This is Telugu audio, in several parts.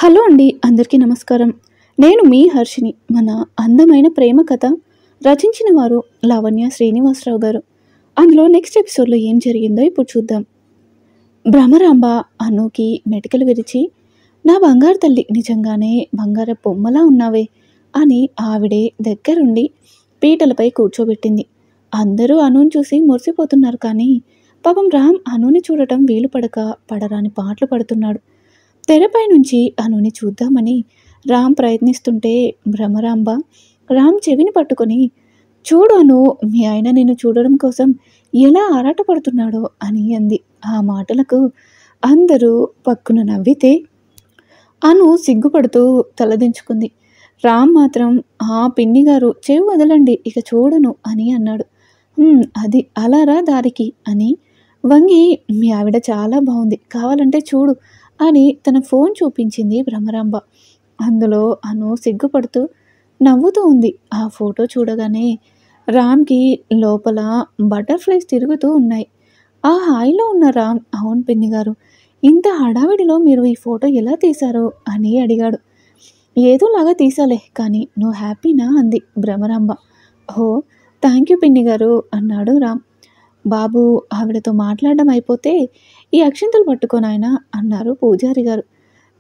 హలో అండి, అందరికీ నమస్కారం. నేను మీ హర్షిని. మన అందమైన ప్రేమ కథ రచించిన వారు లావణ్య శ్రీనివాసరావు గారు. అందులో నెక్స్ట్ ఎపిసోడ్లో ఏం జరిగిందో ఇప్పుడు చూద్దాం. భ్రమరాంబ అనుకి మెటికలు విరిచి, నా బంగారు తల్లి, నిజంగానే బంగార బొమ్మలా ఉన్నావే అని ఆవిడే దగ్గరుండి పీటలపై కూర్చోబెట్టింది. అందరూ అనుని చూసి మురిసిపోతున్నారు. కానీ పాపం రామ్ అనుని చూడటం వీలు పడక పడరాని పాటలు పడుతున్నాడు. తెరపై నుంచి అనుని చూద్దామని రామ్ ప్రయత్నిస్తుంటే భ్రమరాంబ రామ్ చెవిని పట్టుకొని, చూడు అను, మీ ఆయన నిన్ను చూడడం కోసం ఎలా ఆరాటపడుతున్నాడో అని అంది. ఆ మాటలకు అందరూ పక్కున నవ్వితే అను సిగ్గుపడుతూ తలదించుకుంది. రామ్ మాత్రం, ఆ పిన్ని గారు, చెవి వదలండి, ఇక చూడను అని అన్నాడు. అది అలారా దారికి అని వంగి, మీ ఆవిడ చాలా బాగుంది, కావాలంటే చూడు అని తన ఫోన్ చూపించింది భ్రమరాంబ. అందులో అను సిగ్గుపడుతూ నవ్వుతూ ఉంది. ఆ ఫోటో చూడగానే రామ్కి లోపల బటర్ఫ్లైస్ తిరుగుతూ ఉన్నాయి. ఆ హాయిలో ఉన్న రామ్, అవును పిన్ని గారు, ఇంత హడావిడిలో మీరు ఈ ఫోటో ఎలా తీశారో అని అడిగాడు. ఏదోలాగా తీసాలే, కానీ నువ్వు హ్యాపీనా అంది భ్రమరాంబ. ఓ, థ్యాంక్ యూ పిన్ని గారు అన్నాడు రామ్. బాబు, ఆవిడతో మాట్లాడడం అయిపోతే ఈ అక్షింతలు పట్టుకోనాయనా అన్నారు పూజారి గారు.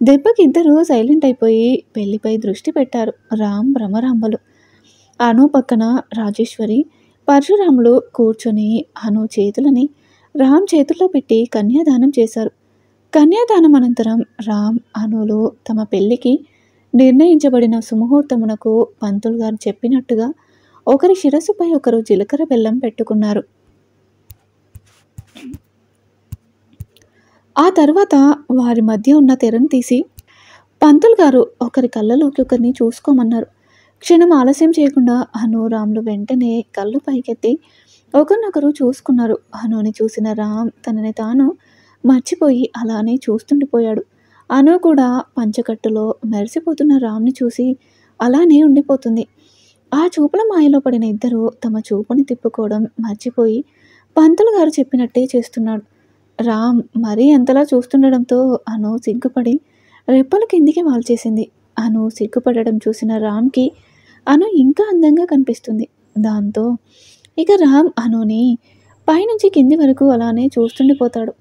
దెబ్బకి ఇద్దరు సైలెంట్ అయిపోయి పెళ్లిపై దృష్టి పెట్టారు రామ్ భ్రమరాంబలు. అను పక్కన రాజేశ్వరి, పరశురాములు కూర్చొని అను చేతులని రామ్ చేతుల్లో పెట్టి కన్యాదానం చేశారు. కన్యాదానం అనంతరం రామ్ అనులు తమ పెళ్లికి నిర్ణయించబడిన సుముహూర్తమునకు పంతులు గారు చెప్పినట్టుగా ఒకరి శిరస్సుపై ఒకరు జీలకర్ర బెల్లం పెట్టుకున్నారు. ఆ తర్వాత వారి మధ్య ఉన్న తెరను తీసి పంతులు గారు ఒకరి కళ్ళలోకి ఒకరిని చూసుకోమన్నారు. క్షణం ఆలస్యం చేయకుండా అను రామ్లు వెంటనే కళ్ళు పైకెత్తి ఒకరినొకరు చూసుకున్నారు. అనుని చూసిన రామ్ తనని తాను మర్చిపోయి అలానే చూస్తుండిపోయాడు. అను కూడా పంచకట్టులో మెరిసిపోతున్న రామ్ని చూసి అలానే ఉండిపోతుంది. ఆ చూపుల మాయలో పడిన ఇద్దరు తమ చూపుని తిప్పుకోవడం మర్చిపోయి పంతులు గారు చెప్పినట్టే చేస్తున్నాడు. రామ్ మరీ ఎంతలా చూస్తుండడంతో అను సిగ్గుపడి రెప్పల కిందికి వాల్చేసింది. అను సిగ్గుపడడం చూసిన రామ్కి అను ఇంకా అందంగా కనిపిస్తుంది. దాంతో ఇక రామ్ అనుని పైనుంచి కింది వరకు అలానే చూస్తుండిపోతాడు.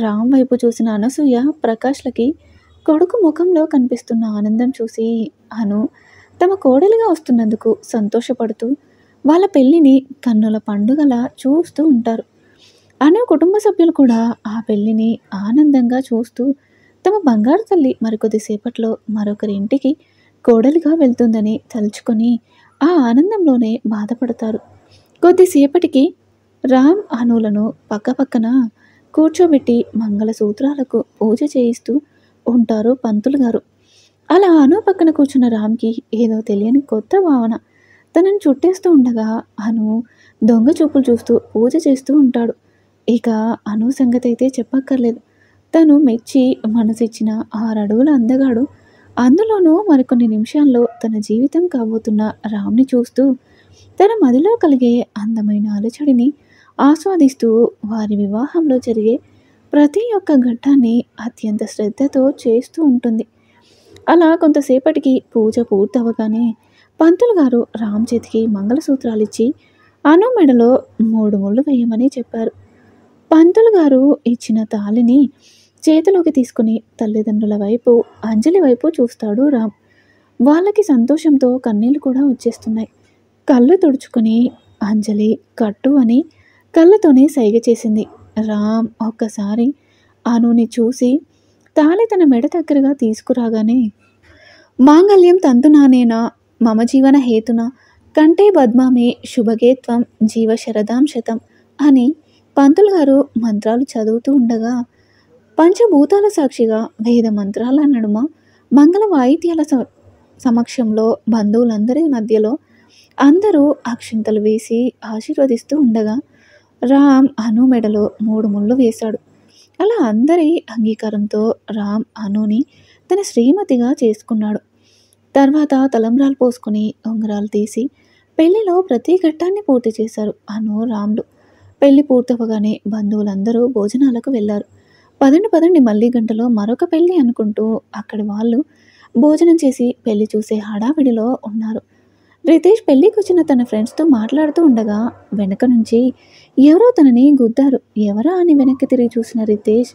రామ్ వైపు చూసిన అనసూయ, ప్రకాష్లకి కొడుకు ముఖంలో కనిపిస్తున్న ఆనందం చూసి అను తమ కోడలిగా వస్తున్నందుకు సంతోషపడుతూ వాళ్ళ పెళ్ళిని కన్నుల పండుగలా చూస్తూ ఉంటారు. అను కుటుంబ సభ్యులు కూడా ఆ పెళ్లిని ఆనందంగా చూస్తూ తమ బంగారు తల్లి మరికొద్దిసేపట్లో మరొకరి ఇంటికి కోడలిగా వెళ్తుందని తలుచుకొని ఆ ఆనందంలోనే బాధపడతారు. కొద్దిసేపటికి రామ్ అనులను పక్కపక్కన కూర్చోబెట్టి మంగళసూత్రాలకు పూజ చేయిస్తూ ఉంటారు పంతులు గారు. అలా అను పక్కన కూర్చున్న రామ్కి ఏదో తెలియని కొత్త భావన తనని చుట్టేస్తూ ఉండగా అను దొంగ చూపులు చూస్తూ పూజ చేస్తూ ఉంటాడు. ఇక అను సంగతి అయితే చెప్పక్కర్లేదు. తను మెచ్చి మనసిచ్చిన 6 అడుగుల అందగాడు. అందులోనూ మరికొన్ని నిమిషాల్లో తన జీవితం కాబోతున్న రామ్ని చూస్తూ తన మదిలో కలిగే అందమైన అలచడిని ఆస్వాదిస్తూ వారి వివాహంలో జరిగే ప్రతి ఒక్క ఘట్టాన్ని అత్యంత శ్రద్ధతో చేస్తూ ఉంటుంది. అలా కొంతసేపటికి పూజ పూర్తవగానే పంతులు గారు రామ్ చేతికి మంగళసూత్రాలిచ్చి అను మెడలో 3 ముళ్ళు వేయమని చెప్పారు. పంతులు గారు ఇచ్చిన తాళిని చేతిలోకి తీసుకుని తల్లిదండ్రుల వైపు, అంజలి వైపు చూస్తాడు రామ్. వాళ్ళకి సంతోషంతో కన్నీళ్లు కూడా వచ్చేస్తున్నాయి. కళ్ళు తుడుచుకొని అంజలి కట్టు అని కళ్ళతోనే సైగ చేసింది. రామ్ ఒక్కసారి అనుని చూసి తాళి తన మెడ దగ్గరగా తీసుకురాగానే, మాంగళ్యం తంతునానేనా మమ జీవన హేతున కంటే బద్మామి శుభగేత్వం జీవ శరదాం శతం అని పంతులు గారు మంత్రాలు చదువుతూ ఉండగా పంచభూతాల సాక్షిగా వేద మంత్రాల నడుమ మంగళ వాయిద్యాల సమక్షంలో బంధువులందరి మధ్యలో అందరూ అక్షింతలు వేసి ఆశీర్వదిస్తూ ఉండగా రామ్ అను మెడలో 3 ముళ్ళు వేశాడు. అలా అందరి అంగీకారంతో రామ్ అనుని తన శ్రీమతిగా చేసుకున్నాడు. తర్వాత తలంబ్రాలు పోసుకొని ఉంగరాలు తీసి పెళ్లిలో ప్రతి ఘట్టాన్ని పూర్తి చేశారు అను రామ్లు. పెళ్లి పూర్తవగానే బంధువులందరూ భోజనాలకు వెళ్ళారు. పదండి పదండి మళ్ళీ గంటలో మరొక పెళ్ళి అనుకుంటూ అక్కడి వాళ్ళు భోజనం చేసి పెళ్లి చూసే హడావిడిలో ఉన్నారు. రితేష్ పెళ్ళికొచ్చిన తన ఫ్రెండ్స్‌తో మాట్లాడుతూ ఉండగా వెనక నుంచి ఎవరో తనని గుద్దారు. ఎవరా అని వెనక్కి తిరిగి చూసిన రితేష్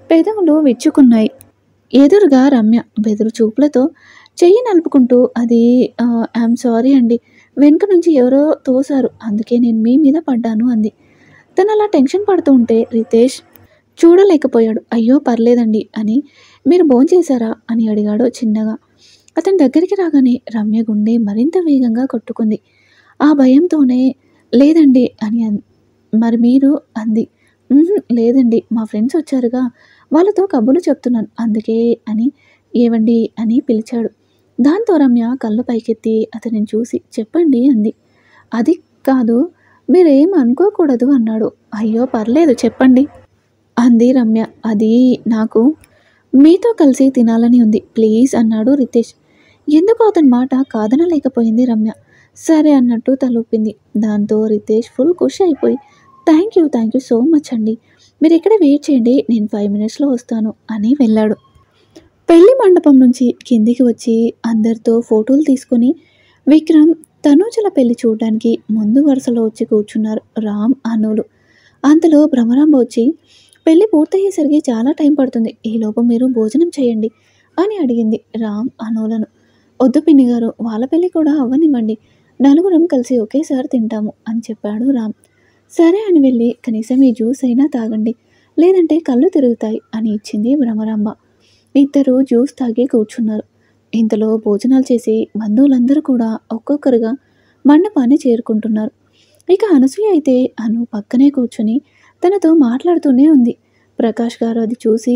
పెదవులు విచ్చుకున్నాయి. ఎదురుగా రమ్య బెదురు చూపులతో చెయ్యి నలుపుకుంటూ అది ఐయామ్ సారీ అండి. వెనక నుంచి ఎవరో తోసారు. అందుకే నేను మీ మీద పడ్డాను అంది. తనలా టెన్షన్ పడుతూ ఉంటే రితేష్ చూడలేకపోయాడు. అయ్యో! పర్లేదండి అని. మీరు భోంచేశారా? అని అడిగాడు చిన్నగా. అతని దగ్గరికి రాగానే రమ్య గుండె మరింత వేగంగా కొట్టుకుంది. ఆ భయంతోనే లేదండి అని మరి మీరు అంది. లేదండి మా ఫ్రెండ్స్ వచ్చారుగా వాళ్ళతో కబుర్లు చెప్తున్నాను అందుకే అని. ఏవండి అని పిలిచాడు. దాంతో రమ్య కళ్ళు పైకెత్తి అతనిని చూసి చెప్పండి అంది. అది కాదు మీరేం అనుకోకూడదు అన్నాడు. అయ్యో! పర్లేదు చెప్పండి అంది రమ్య. అది నాకు మీతో కలిసి తినాలని ఉంది ప్లీజ్ అన్నాడు రితేష్. ఎందుకో అతని మాట కాదనలేకపోయింది రమ్య. సరే అన్నట్టు తలూపింది. దాంతో రితేష్ ఫుల్ ఖుషి అయిపోయి థ్యాంక్ యూ సో మచ్ అండి. మీరు ఇక్కడే వెయిట్ చేయండి నేను 5 మినిట్స్‌లో వస్తాను అని వెళ్ళాడు. పెళ్లి మండపం నుంచి కిందికి వచ్చి అందరితో ఫోటోలు తీసుకొని విక్రమ్, తనూజల పెళ్లి చూడడానికి ముందు వరుసలో వచ్చి కూర్చున్నారు రామ్, అనులు. అంతలో భ్రమరాంబ వచ్చి పెళ్లి పూర్తయ్యేసరికి చాలా టైం పడుతుంది. ఈలోపు మీరు భోజనం చేయండి అని అడిగింది రామ్, అనులను. వద్దు పిన్ని గారు వాళ్ళ పెళ్లి కూడా అవ్వనివ్వండి. నలుగురం కలిసి ఒకేసారి తింటాము అని చెప్పాడు రామ్. సరే అని వెళ్ళి కనీసం ఈ జ్యూస్ అయినా తాగండి లేదంటే కళ్ళు తిరుగుతాయి అని ఇచ్చింది భ్రమరాంబ. ఇద్దరు జ్యూస్ తాగి కూర్చున్నారు. ఇంతలో భోజనాలు చేసి బంధువులందరూ కూడా ఒక్కొక్కరుగా మండపాన్ని చేరుకుంటున్నారు. ఇక అనసూయ అయితే అను పక్కనే కూర్చుని తనతో మాట్లాడుతూనే ఉంది. ప్రకాష్ గారు అది చూసి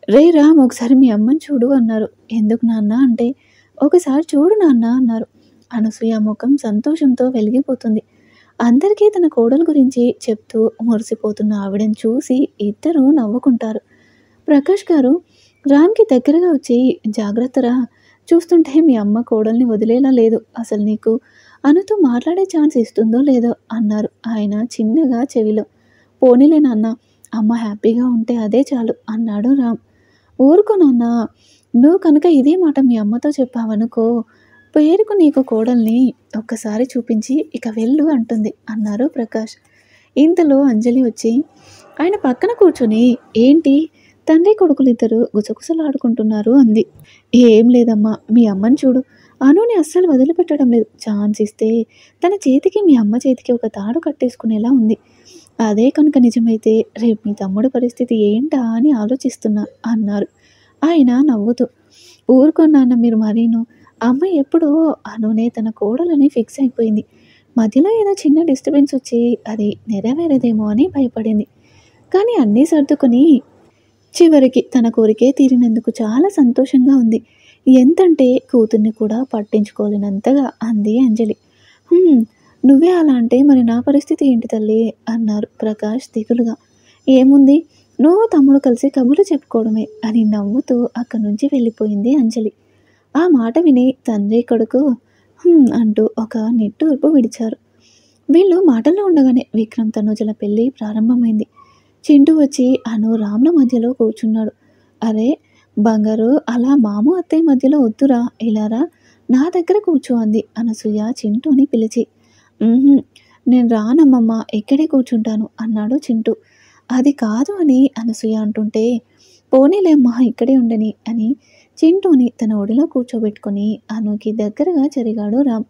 రే రామ్ ఒకసారి మీ అమ్మని చూడు అన్నారు. ఎందుకు నాన్న అంటే ఒకసారి చూడు నాన్న అన్నారు. అనసూయ ముఖం సంతోషంతో వెలిగిపోతుంది. అందరికీ తన కోడలు గురించి చెప్తూ మురిసిపోతున్న ఆవిడని చూసి ఇద్దరు నవ్వుకుంటారు. ప్రకాష్ గారు రామ్కి దగ్గరగా వచ్చి జాగ్రత్తరా, చూస్తుంటే మీ అమ్మ కోడల్ని వదిలేలా లేదు. అసలు నీకు అనుతో మాట్లాడే ఛాన్స్ ఇస్తుందో లేదో అన్నారు ఆయన చిన్నగా చెవిలో. పోనీలే నాన్న అమ్మ హ్యాపీగా ఉంటే అదే చాలు అన్నాడు రామ్. ఊరుకో నాన్న, నువ్వు కనుక ఇదే మాట మీ అమ్మతో చెప్పావనుకో పేరుకు నీకు కోడల్ని ఒక్కసారి చూపించి ఇక వెళ్ళు అంటుంది అన్నారు ప్రకాష్. ఇంతలో అంజలి వచ్చి ఆయన పక్కన కూర్చొని ఏంటి తండ్రి కొడుకులిద్దరూ గుసగుసలాడుకుంటున్నారు అంది. ఏం లేదమ్మా మీ అమ్మని చూడు, అనుని అస్సలు వదిలిపెట్టడం లేదు. ఛాన్స్ ఇస్తే తన చేతికి మీ అమ్మ చేతికి ఒక తాడు కట్టేసుకునేలా ఉంది. అదే కనుక నిజమైతే రేపు మీ తమ్ముడు పరిస్థితి ఏంటా అని ఆలోచిస్తున్నా అన్నారు ఆయన నవ్వుతూ. ఊరుకున్నాన్న మీరు మరీను, అమ్మ ఎప్పుడో అనునే తన కోడలని ఫిక్స్ అయిపోయింది. మధ్యలో ఏదో చిన్న డిస్టర్బెన్స్ వచ్చి అది నెరవేరదేమో అని భయపడింది. కానీ అన్నీ సర్దుకొని చివరికి తన కోరికే తీరినందుకు చాలా సంతోషంగా ఉంది. ఎంతంటే కూతుర్ని కూడా పట్టించుకోలేనంతగా అంది అంజలి. నువ్వే అలా అంటే మరి నా పరిస్థితి ఏంటి తల్లి అన్నారు ప్రకాష్ దిగులుగా. ఏముంది నువ్వు తమ్ముడు కలిసి కబుర్లు చెప్పుకోవడమే అని నవ్వుతూ అక్కడి నుంచి వెళ్ళిపోయింది అంజలి. ఆ మాట విని తండ్రి కొడుకు అంటూ ఒక నిట్టూర్పు విడిచారు. వీళ్ళు మాటల్లో ఉండగానే విక్రమ్ తనుజల పెళ్ళి ప్రారంభమైంది. చింటూ వచ్చి అను రామ్ల మధ్యలో కూర్చున్నాడు. అరే బంగారు అలా మాము అత్తయ్య మధ్యలో వద్దురా, ఇలారా నా దగ్గర కూర్చో అంది అనసూయ చింటూని పిలిచి. నేను రానమ్మమ్మ ఇక్కడే కూర్చుంటాను అన్నాడు చింటూ. అది కాదు అని అనసూయ అంటుంటే పోనీలేమ్మా ఇక్కడే ఉండని అని చింటూని తన ఒడిలో కూర్చోబెట్టుకొని అనుకి దగ్గరగా జరిగాడు రామ్.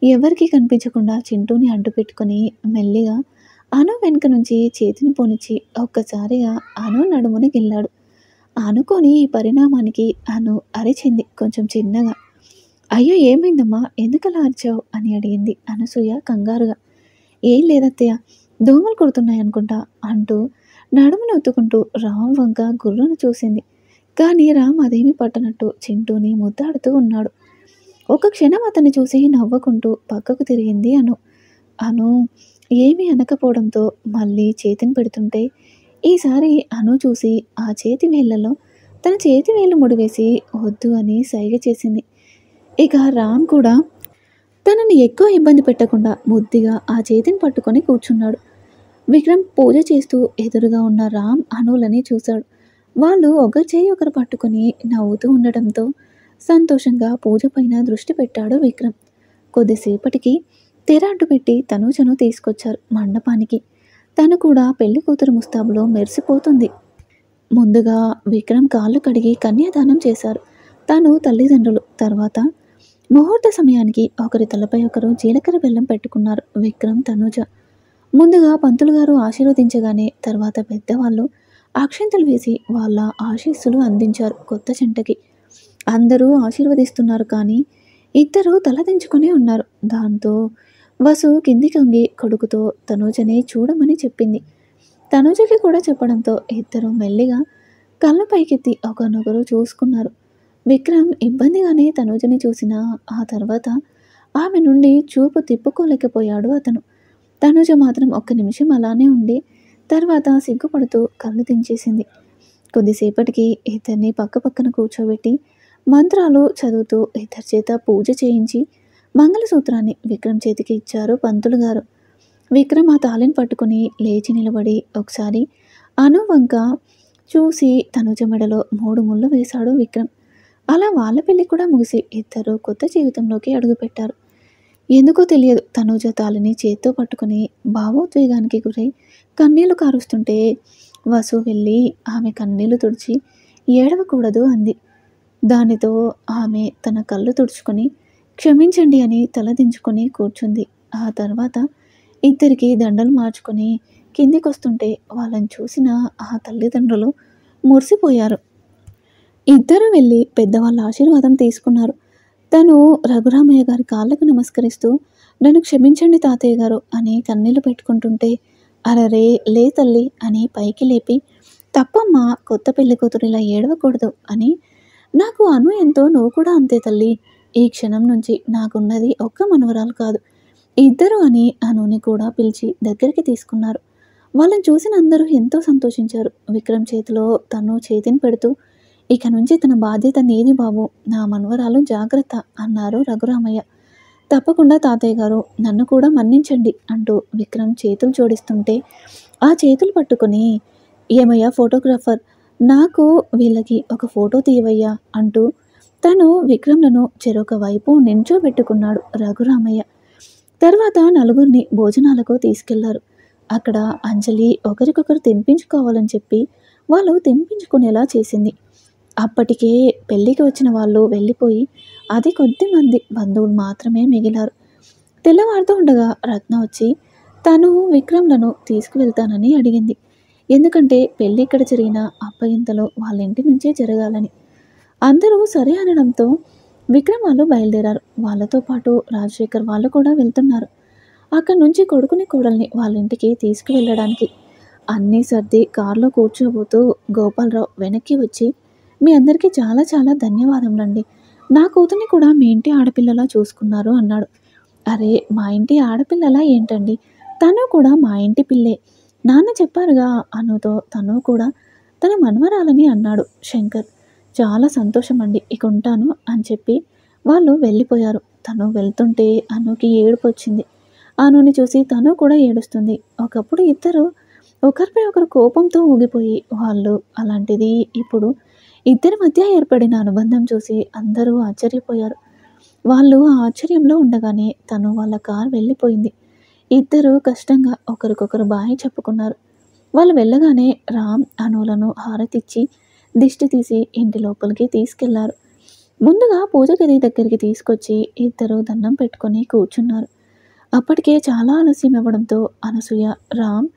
ఎవరికి కనిపించకుండా చింటూని అడ్డు పెట్టుకొని మెల్లిగా అను వెనుక నుంచి చేతిని పోనిచ్చి ఒక్కసారిగా అను నడుముని గిల్లాడు. అనుకోని ఈ పరిణామానికి అను అరిచింది కొంచెం చిన్నగా. అయ్యో ఏమైందమ్మా ఎందుకలా అరిచావు అని అడిగింది అనసూయ కంగారుగా. ఏం లేదత్తయ్య దోమలు కొడుతున్నాయి అనుకుంటా అంటూ నడుమును ఒత్తుకుంటూ రామ్ వంక గుర్రును చూసింది. కానీ రామ్ అదేమీ పట్టనట్టు చింటూని ముద్దాడుతూ ఉన్నాడు. ఒక క్షణం అతన్ని చూసి నవ్వుకుంటూ పక్కకు తిరిగింది అను. అను ఏమీ అనకపోవడంతో మళ్ళీ చేతిని పెడుతుంటే ఈసారి అను చూసి ఆ చేతి వేళ్లలో తన చేతి వేళ్ళు ముడివేసి వద్దు అని సైగ చేసింది. ఇక రామ్ కూడా తనని ఎక్కువ ఇబ్బంది పెట్టకుండా ముద్దిగా ఆ చేతిని పట్టుకొని కూర్చున్నాడు. విక్రమ్ పూజ చేస్తూ ఎదురుగా ఉన్న రామ్ అనులని చూశాడు. వాళ్ళు ఒక చేయి ఒకరు పట్టుకొని నవ్వుతూ ఉండటంతో సంతోషంగా పూజ పైన దృష్టి పెట్టాడు విక్రమ్. కొద్దిసేపటికి తెర అడ్డు పెట్టి తనూజను తీసుకొచ్చారు మండపానికి. తను కూడా పెళ్లి కూతురు ముస్తాబులో మెరిసిపోతుంది. ముందుగా విక్రమ్ కాళ్ళు కడిగి కన్యాదానం చేశారు తను తల్లిదండ్రులు. తర్వాత ముహూర్త సమయానికి ఒకరి తలపై ఒకరు జీలకర్ర బెల్లం పెట్టుకున్నారు విక్రమ్, తనూజ. ముందుగా పంతులు గారు ఆశీర్వదించగానే తర్వాత పెద్దవాళ్ళు అక్షింతలు వేసి వాళ్ళ ఆశీస్సులు అందించారు కొత్త జంటకి. అందరూ ఆశీర్వదిస్తున్నారు కానీ ఇద్దరు తలదించుకునే ఉన్నారు. దాంతో వసు కిందికి వంగి కొడుకుతో తనూజని చూడమని చెప్పింది. తనూజకి కూడా చెప్పడంతో ఇద్దరు మెల్లిగా కళ్ళ పైకెత్తి ఒకరినొకరు చూసుకున్నారు. విక్రమ్ ఇబ్బందిగానే తనూజని చూసినా ఆ తర్వాత ఆమె నుండి చూపు తిప్పుకోలేకపోయాడు అతను. తనూజ మాత్రం ఒక్క నిమిషం అలానే ఉండి తర్వాత సిగ్గుపడుతూ కళ్ళు దించేసింది. కొద్దిసేపటికి ఇద్దరిని పక్కపక్కన కూర్చోబెట్టి మంత్రాలు చదువుతూ ఇద్దరి చేత పూజ చేయించి మంగళసూత్రాన్ని విక్రమ్ చేతికి ఇచ్చారు పంతులు గారు. విక్రమ్ ఆ తాళిని పట్టుకుని లేచి నిలబడి ఒకసారి అను వంక చూసి తనూజ మెడలో 3 ముళ్ళు వేశాడు విక్రమ్. అలా వాళ్ళ పెళ్లి కూడా ముగిసి ఇద్దరు కొత్త జీవితంలోకి అడుగుపెట్టారు. ఎందుకో తెలియదు తనూజ తాళిని చేత్తో పట్టుకుని భావోద్వేగానికి గురై కన్నీళ్లు కారుస్తుంటే వసు వెళ్ళి ఆమె కన్నీళ్లు తుడిచి ఏడవకూడదు అంది. దానితో ఆమె తన కళ్ళు తుడుచుకొని క్షమించండి అని తల దించుకొని కూర్చుంది. ఆ తర్వాత ఇద్దరికి దండలు మార్చుకొని కిందికొస్తుంటే వాళ్ళని చూసిన ఆ తల్లిదండ్రులు మురిసిపోయారు. ఇద్దరు వెళ్ళి పెద్దవాళ్ళ ఆశీర్వాదం తీసుకున్నారు. తను రఘురామయ్య గారి కాళ్ళకు నమస్కరిస్తూ నన్ను క్షమించండి తాతయ్య గారు అని కన్నీళ్లు పెట్టుకుంటుంటే అరరే లే తల్లి అని పైకి లేపి తప్పమ్మా, కొత్త పెళ్లి కూతురు ఇలా ఏడవకూడదు అని, నాకు అను ఎంతో నువ్వు కూడా అంతే తల్లి, ఈ క్షణం నుంచి నాకున్నది ఒక్క మనవరాలు కాదు ఇద్దరు అని అనుని కూడా పిలిచి దగ్గరికి తీసుకున్నారు. వాళ్ళని చూసిన అందరూ ఎంతో సంతోషించారు. విక్రమ్ చేతిలో తను చేతిని పెడుతూ ఇక నుంచి తన బాధ్యత నీది బాబు, నా మనవరాలు జాగ్రత్త అన్నారు రఘురామయ్య. తప్పకుండా తాతయ్య గారు, నన్ను కూడా మన్నించండి అంటూ విక్రమ్ చేతులు జోడిస్తుంటే ఆ చేతులు పట్టుకుని ఏమయ్యా ఫోటోగ్రాఫర్, నాకు వీళ్ళకి ఒక ఫోటో తీయవయ్యా అంటూ తను విక్రమ్లను చెరొక వైపు నించోబెట్టుకున్నాడు రఘురామయ్య. తర్వాత నలుగురిని భోజనాలకు తీసుకెళ్లారు. అక్కడ అంజలి ఒకరికొకరు తినిపించుకోవాలని చెప్పి వాళ్ళు తినిపించుకునేలా చేసింది. అప్పటికే పెళ్ళికి వచ్చిన వాళ్ళు వెళ్ళిపోయి అది కొద్దిమంది బంధువులు మాత్రమే మిగిలారు. తెల్లవారుతూ ఉండగా రత్న వచ్చి తను విక్రమ్లను తీసుకువెళ్తానని అడిగింది. ఎందుకంటే పెళ్ళి ఇక్కడ జరిగిన అప్పగింతలో వాళ్ళ ఇంటి నుంచే జరగాలని. అందరూ సరే అనడంతో విక్రమ్ వాళ్ళు బయలుదేరారు. వాళ్ళతో పాటు రాజశేఖర్ వాళ్ళు కూడా వెళ్తున్నారు. అక్కడి నుంచి కొడుకుని కోడల్ని వాళ్ళ ఇంటికి తీసుకువెళ్ళడానికి అన్నీ సర్ది కారులో కూర్చోబోతూ గోపాలరావు వెనక్కి వచ్చి మీ అందరికీ చాలా చాలా ధన్యవాదములండి, నా కూతుర్ని కూడా మీ ఇంటి ఆడపిల్లలా చూసుకున్నారు అన్నాడు. అరే మా ఇంటి ఆడపిల్లలా ఏంటండి, తను కూడా మా ఇంటి పిల్లే, నాన్న చెప్పారుగా అనుతో తను కూడా తన మనవరాలని అన్నాడు శంకర్. చాలా సంతోషం అండి, ఇక ఉంటాను అని చెప్పి వాళ్ళు వెళ్ళిపోయారు. తను వెళ్తుంటే అనుకి ఏడుపు వచ్చింది. అనుని చూసి తను కూడా ఏడుస్తుంది. ఒకప్పుడు ఇద్దరు ఒకరిపై ఒకరు కోపంతో ఊగిపోయి వాళ్ళు, అలాంటిది ఇప్పుడు ఇద్దరి మధ్య ఏర్పడిన అనుబంధం చూసి అందరూ ఆశ్చర్యపోయారు. వాళ్ళు ఆ ఆశ్చర్యంలో ఉండగానే తను వాళ్ళ కారు వెళ్ళిపోయింది. ఇద్దరు కష్టంగా ఒకరికొకరు బాయ్ చెప్పుకున్నారు. వాళ్ళు వెళ్ళగానే రామ్ అనులను హారతిచ్చి దిష్టి తీసి ఇంటి లోపలికి తీసుకెళ్లారు. ముందుగా పూజ గది దగ్గరికి తీసుకొచ్చి ఇద్దరు దండం పెట్టుకొని కూర్చున్నారు. అప్పటికే చాలా ఆలస్యం ఇవ్వడంతో అనసూయ రామ్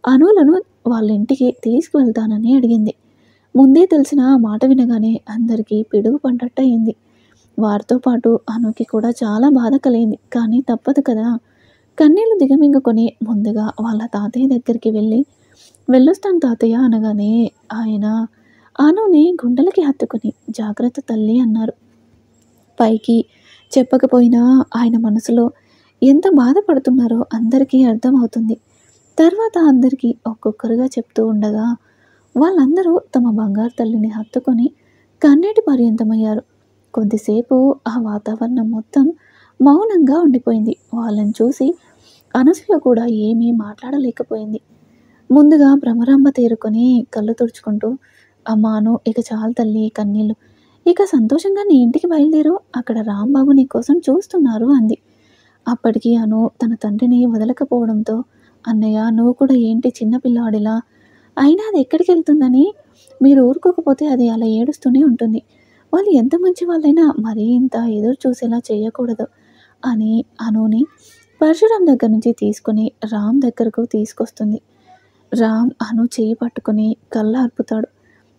అనులను వాళ్ళ ఇంటికి తీసుకువెళ్తానని అడిగింది. ముందే తెలిసిన ఆ మాట వినగానే అందరికీ పిడుగు పడ్డట్టు అయింది. వారితో పాటు అనుకి కూడా చాలా బాధ కలిగింది. కానీ తప్పదు కదా. కన్నీళ్లు దిగమింగుకొని ముందుగా వాళ్ళ తాతయ్య దగ్గరికి వెళ్ళొస్తాను తాతయ్య అనగానే ఆయన అనుని గుండెలకి హత్తుకుని జాగ్రత్త తల్లి అన్నారు. పైకి చెప్పకపోయినా ఆయన మనసులో ఎంత బాధపడుతున్నారో అందరికీ అర్థమవుతుంది. తర్వాత అందరికీ ఒక్కొక్కరుగా చెప్తూ ఉండగా వాళ్ళందరూ తమ బంగారు తల్లిని హత్తుకొని కన్నీటి పర్యంతమయ్యారు. కొద్దిసేపు ఆ వాతావరణం మొత్తం మౌనంగా ఉండిపోయింది. వాళ్ళని చూసి అనసూయ కూడా ఏమీ మాట్లాడలేకపోయింది. ముందుగా భ్రమరాంబ తేరుకొని కళ్ళు తుడుచుకుంటూ అమ్మా అను, ఇక చాలు తల్లి కన్నీళ్ళు. ఇక సంతోషంగా నీ ఇంటికి బయలుదేరు. అక్కడ రాంబాబు నీ కోసం చూస్తున్నారు అంది. అప్పటికి అను తన తండ్రిని వదలకపోవడంతో, అన్నయ్య నువ్వు కూడా ఏంటి చిన్న పిల్లాడిలా? అయినా అది ఎక్కడికెళ్తుందని మీరు ఊరుకోకపోతే అది అలా ఏడుస్తూనే ఉంటుంది. వాళ్ళు ఎంత మంచి వాళ్ళైనా మరీ ఇంత ఎదురు చూసేలా చేయకూడదు అని అనుని పరశురాం దగ్గర నుంచి తీసుకొని రామ్ దగ్గరకు తీసుకొస్తుంది. రామ్ అను చేయి పట్టుకొని కళ్ళార్పుతాడు.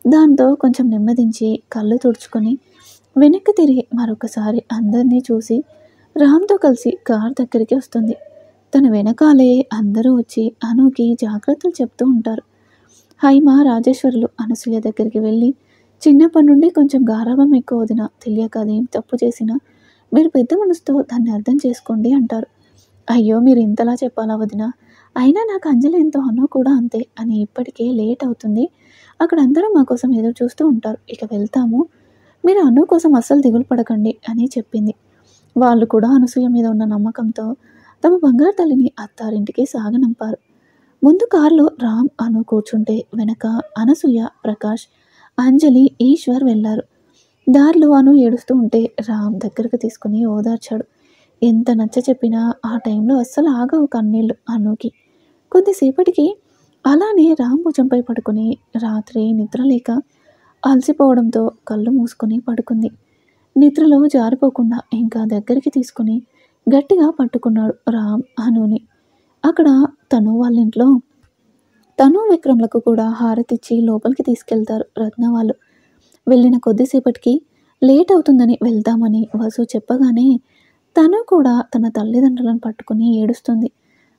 దాంతో కొంచెం నెమ్మదించి కళ్ళు తుడుచుకొని వెనక్కి తిరిగి మరొకసారి అందరినీ చూసి రామ్‌తో కలిసి కార్ దగ్గరికి వస్తుంది. తన వెనకాలే అందరూ వచ్చి అనుకి జాగ్రత్తలు చెప్తూ ఉంటారు. హైమ, రాజేశ్వరులు అనసూయ దగ్గరికి వెళ్ళి, చిన్నప్పటి నుండి కొంచెం గారాబం ఎక్కువ వదిన. తెలియక అదేం తప్పు చేసినా మీరు పెద్ద మనసుతో దాన్ని అర్థం చేసుకోండి అంటారు. అయ్యో! మీరు ఇంతలా చెప్పాలా వదిన? అయినా నాకు అంజలి ఎంతో అను కూడా అంతే అని ఇప్పటికే లేట్ అవుతుంది. అక్కడ అందరూ మా కోసం ఎదురు చూస్తూ ఉంటారు. ఇక వెళ్తాము. మీరు అను కోసం అస్సలు దిగులు పడకండి అని చెప్పింది. వాళ్ళు కూడా అనసూయ మీద ఉన్న నమ్మకంతో తమ బంగారు తల్లిని అత్తారింటికి సాగనంపారు. ముందు కారులో రామ్, అను కూర్చుంటే వెనక అనసూయ, ప్రకాష్, అంజలి, ఈశ్వర్ వెళ్లారు. దారిలో అను ఏడుస్తూ ఉంటే రామ్ దగ్గరకు తీసుకుని ఓదార్చాడు. ఎంత నచ్చ చెప్పినా ఆ టైంలో అస్సలు ఆగవు కన్నీళ్లు అనుకి. కొద్దిసేపటికి అలానే రామ్ భుజంపై పడుకుని రాత్రి నిద్రలేక అలసిపోవడంతో కళ్ళు మూసుకొని పడుకుంది. నిద్రలో జారిపోకుండా ఇంకా దగ్గరికి తీసుకుని గట్టిగా పట్టుకున్నాడు రామ్ అనుని. అక్కడ తను వాళ్ళ ఇంట్లో తను, విక్రమ్‌లకు కూడా హారతిచ్చి లోపలికి తీసుకెళ్తారు రత్న వాళ్ళు. వెళ్ళిన కొద్దిసేపటికి లేట్ అవుతుందని వెళ్దామని వసు చెప్పగానే తను కూడా తన తల్లిదండ్రులను పట్టుకుని ఏడుస్తుంది.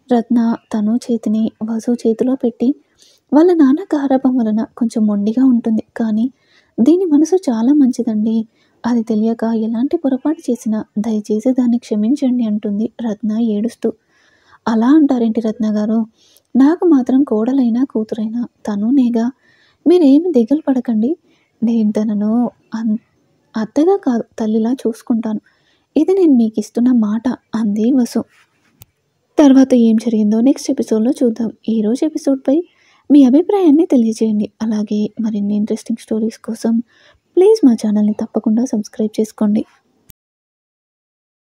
రత్న తను చేతిని వసు చేతిలో పెట్టి, వాళ్ళ నాన్న గారాబం వలన కొంచెం మొండిగా ఉంటుంది. కానీ దీని మనసు చాలా మంచిదండి. అది తెలియక ఎలాంటి పొరపాటు చేసినా దయచేసి దాన్ని క్షమించండి అంటుంది రత్న ఏడుస్తూ. అలా అంటారేంటి రత్న గారు? నాకు మాత్రం కోడలైనా కూతురైనా తనునేగా. మీరేమి దిగులు పడకండి. నేను తనను అత్తగా కాదు తల్లిలా చూసుకుంటాను. ఇది నేను మీకు ఇస్తున్న మాట అంది వసు. తర్వాత ఏం జరిగిందో నెక్స్ట్ ఎపిసోడ్లో చూద్దాం. ఈరోజు ఎపిసోడ్పై మీ అభిప్రాయాన్ని తెలియజేయండి. అలాగే మరిన్ని ఇంట్రెస్టింగ్ స్టోరీస్ కోసం ప్లీజ్ మా ఛానల్ని తప్పకుండా సబ్స్క్రైబ్ చేసుకోండి.